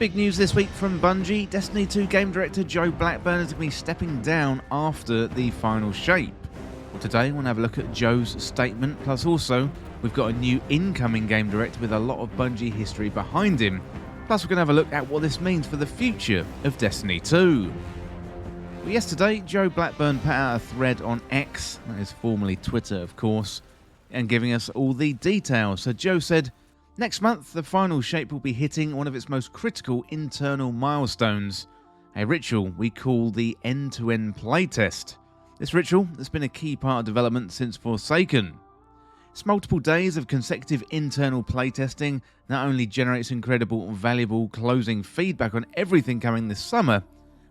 Big news this week from Bungie. Destiny 2 game director Joe Blackburn is going to be stepping down after the final shape. Well, today we'll have a look at Joe's statement, plus also we've got a new incoming game director with a lot of Bungie history behind him. Plus we're going to have a look at what this means for the future of Destiny 2. Well, yesterday, Joe Blackburn put out a thread on X, that is formerly Twitter of course, and giving us all the details. So Joe said, "Next month, the final shape will be hitting one of its most critical internal milestones, a ritual we call the end-to-end playtest. This ritual has been a key part of development since Forsaken. Its multiple days of consecutive internal playtesting not only generates incredible, valuable closing feedback on everything coming this summer,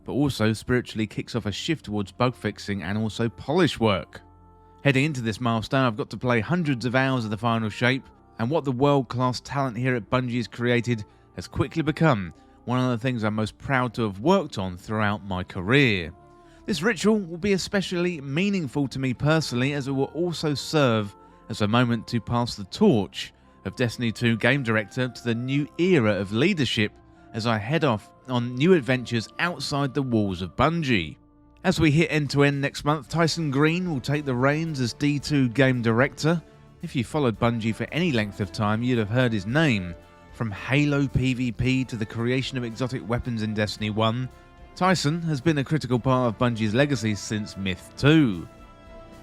but also spiritually kicks off a shift towards bug fixing and also polish work. Heading into this milestone, I've got to play hundreds of hours of the final shape, and what the world-class talent here at Bungie has created has quickly become one of the things I'm most proud to have worked on throughout my career. This ritual will be especially meaningful to me personally, as it will also serve as a moment to pass the torch of Destiny 2 game director to the new era of leadership as I head off on new adventures outside the walls of Bungie. As we hit end-to-end next month, Tyson Green will take the reins as D2 game director. If you followed Bungie for any length of time, you'd have heard his name. From Halo PvP to the creation of exotic weapons in Destiny 1, Tyson has been a critical part of Bungie's legacy since Myth 2.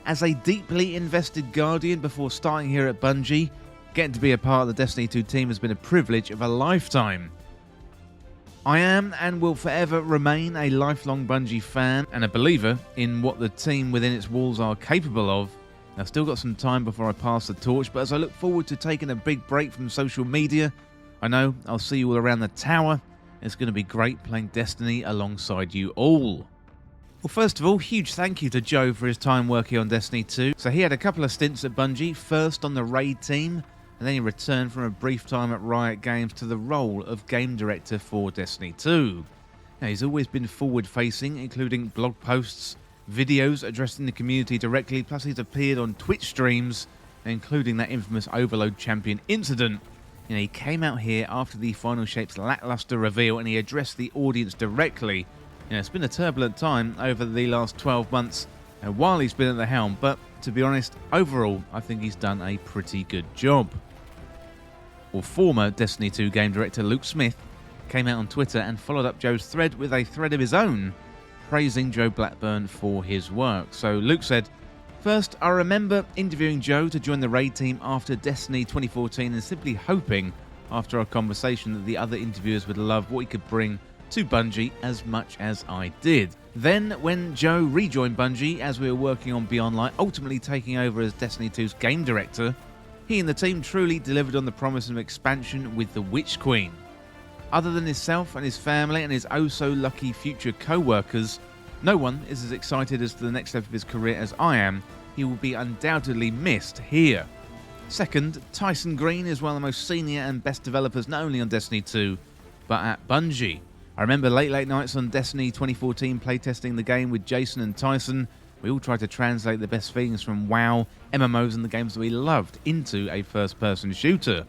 As a deeply invested Guardian before starting here at Bungie, getting to be a part of the Destiny 2 team has been a privilege of a lifetime. I am and will forever remain a lifelong Bungie fan and a believer in what the team within its walls are capable of. I've still got some time before I pass the torch, but as I look forward to taking a big break from social media, I know I'll see you all around the tower. It's going to be great playing Destiny alongside you all." Well, first of all, huge thank you to Joe for his time working on Destiny 2. So he had a couple of stints at Bungie, first on the raid team, and then he returned from a brief time at Riot Games to the role of game director for Destiny 2. Now, he's always been forward-facing, including blog posts, videos addressing the community directly, plus he's appeared on Twitch streams, including that infamous Overload Champion incident. He came out here after the Final Shape's lackluster reveal and he addressed the audience directly. It's been a turbulent time over the last 12 months while he's been at the helm, but to be honest, overall, I think he's done a pretty good job. Well, former Destiny 2 game director Luke Smith came out on Twitter and followed up Joe's thread with a thread of his own, praising Joe Blackburn for his work. So Luke said, "First, I remember interviewing Joe to join the raid team after Destiny 2014 and simply hoping, after our conversation, that the other interviewers would love what he could bring to Bungie as much as I did. Then, when Joe rejoined Bungie as we were working on Beyond Light, ultimately taking over as Destiny 2's game director, he and the team truly delivered on the promise of expansion with the Witch Queen. Other than himself and his family and his oh-so-lucky future co-workers, no one is as excited as to the next step of his career as I am. He will be undoubtedly missed here. Second, Tyson Green is one of the most senior and best developers not only on Destiny 2, but at Bungie. I remember late nights on Destiny 2014 playtesting the game with Jason and Tyson. We all tried to translate the best things from WoW, MMOs and the games that we loved into a first-person shooter.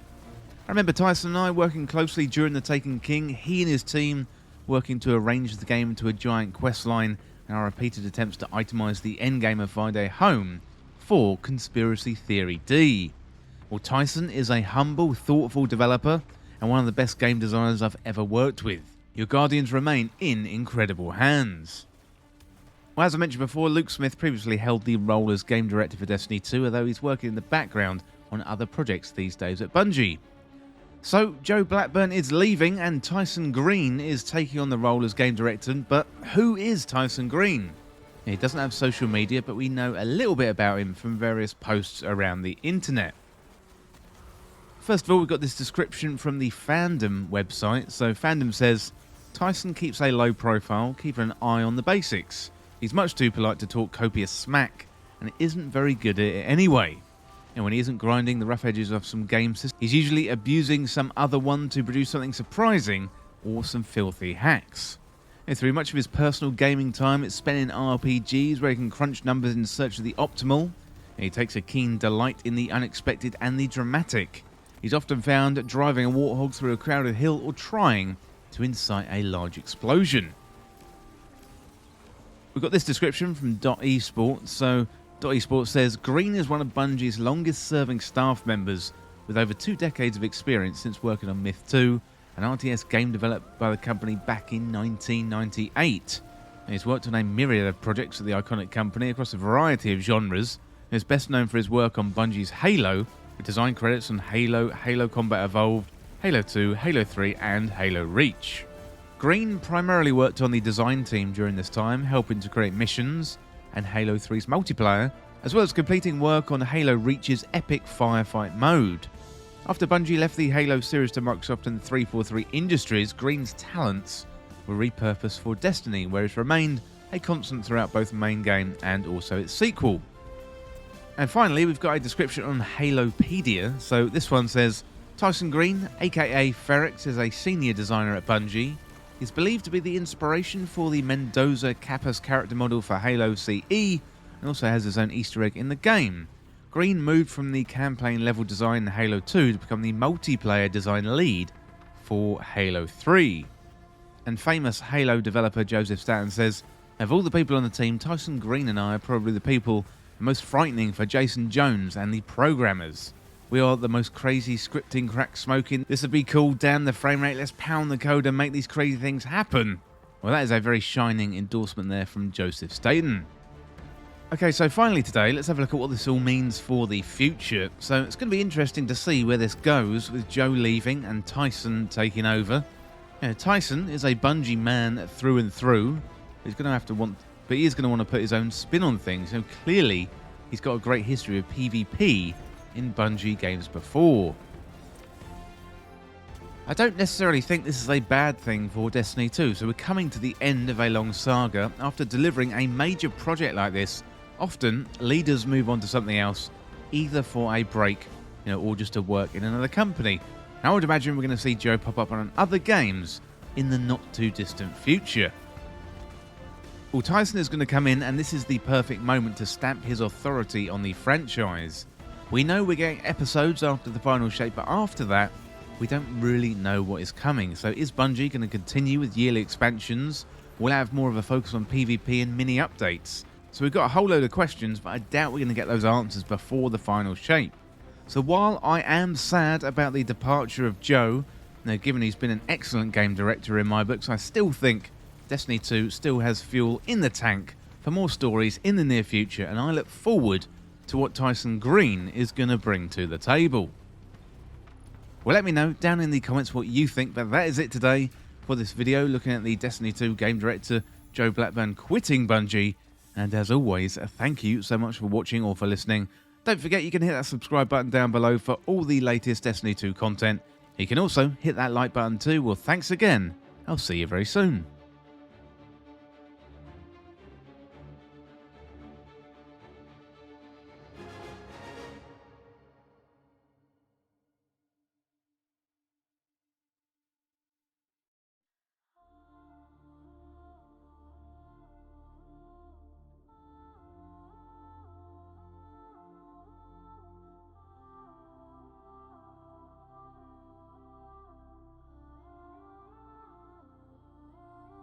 I remember Tyson and I working closely during the Taken King, he and his team working to arrange the game into a giant questline and our repeated attempts to itemise the endgame of find a home for Conspiracy Theory D. Well, Tyson is a humble, thoughtful developer and one of the best game designers I've ever worked with. Your Guardians remain in incredible hands." Well, as I mentioned before, Luke Smith previously held the role as game director for Destiny 2, although he's working in the background on other projects these days at Bungie. So, Joe Blackburn is leaving and Tyson Green is taking on the role as game director, but who is Tyson Green? He doesn't have social media, but we know a little bit about him from various posts around the internet. First of all, we've got this description from the Fandom website. So Fandom says, "Tyson keeps a low profile, keeping an eye on the basics. He's much too polite to talk copious smack, and isn't very good at it anyway. And when he isn't grinding the rough edges of some game system, he's usually abusing some other one to produce something surprising or some filthy hacks. And through much of his personal gaming time, it's spent in RPGs where he can crunch numbers in search of the optimal. And he takes a keen delight in the unexpected and the dramatic. He's often found driving a warthog through a crowded hill or trying to incite a large explosion. We've got this description from .esports. So .esports says, Green is one of Bungie's longest serving staff members with over 2 decades of experience since working on Myth 2, an RTS game developed by the company back in 1998. And he's worked on a myriad of projects with the iconic company across a variety of genres. He is best known for his work on Bungie's Halo, with design credits on Halo, Halo Combat Evolved, Halo 2, Halo 3 and Halo Reach. Green primarily worked on the design team during this time, helping to create missions and Halo 3's multiplayer, as well as completing work on Halo Reach's epic firefight mode. After Bungie left the Halo series to Microsoft and 343 Industries, Green's talents were repurposed for Destiny, where it's remained a constant throughout both the main game and also its sequel. And finally, we've got a description on Halopedia. So this one says, Tyson Green, aka Ferrex, is a senior designer at Bungie. He's believed to be the inspiration for the Mendoza Kappas character model for Halo CE, and also has his own Easter egg in the game. Green moved from the campaign level design in Halo 2 to become the multiplayer design lead for Halo 3. And famous Halo developer Joseph Staten says, of all the people on the team, Tyson Green and I are probably the people most frightening for Jason Jones and the programmers. We are the most crazy scripting crack smoking. This would be cool, damn the frame rate, let's pound the code and make these crazy things happen. Well, that is a very shining endorsement there from Joseph Staten. Okay, so finally today, let's have a look at what this all means for the future. So it's going to be interesting to see where this goes with Joe leaving and Tyson taking over. Tyson is a Bungie man through and through. He's going to have to want, but he is going to want to put his own spin on things. So clearly, he's got a great history of PvP in Bungie games before. I don't necessarily think this is a bad thing for Destiny 2, so we're coming to the end of a long saga. After delivering a major project like this, often leaders move on to something else, either for a break, or just to work in another company. I would imagine we're going to see Joe pop up on other games in the not too distant future. Well, Tyson is going to come in, and this is the perfect moment to stamp his authority on the franchise. We know we're getting episodes after the final shape, but after that, we don't really know what is coming. So is Bungie going to continue with yearly expansions? We'll have more of a focus on PvP and mini updates. So we've got a whole load of questions, but I doubt we're going to get those answers before the final shape. So while I am sad about the departure of Joe, given he's been an excellent game director in my books, I still think Destiny 2 still has fuel in the tank for more stories in the near future, and I look forward to what Tyson Green is going to bring to the table. Well, let me know down in the comments what you think, but that is it today for this video looking at the Destiny 2 game director Joe Blackburn quitting Bungie. And as always, thank you so much for watching or for listening. Don't forget you can hit that subscribe button down below for all the latest Destiny 2 content. You can also hit that like button too. Well, thanks again. I'll see you very soon.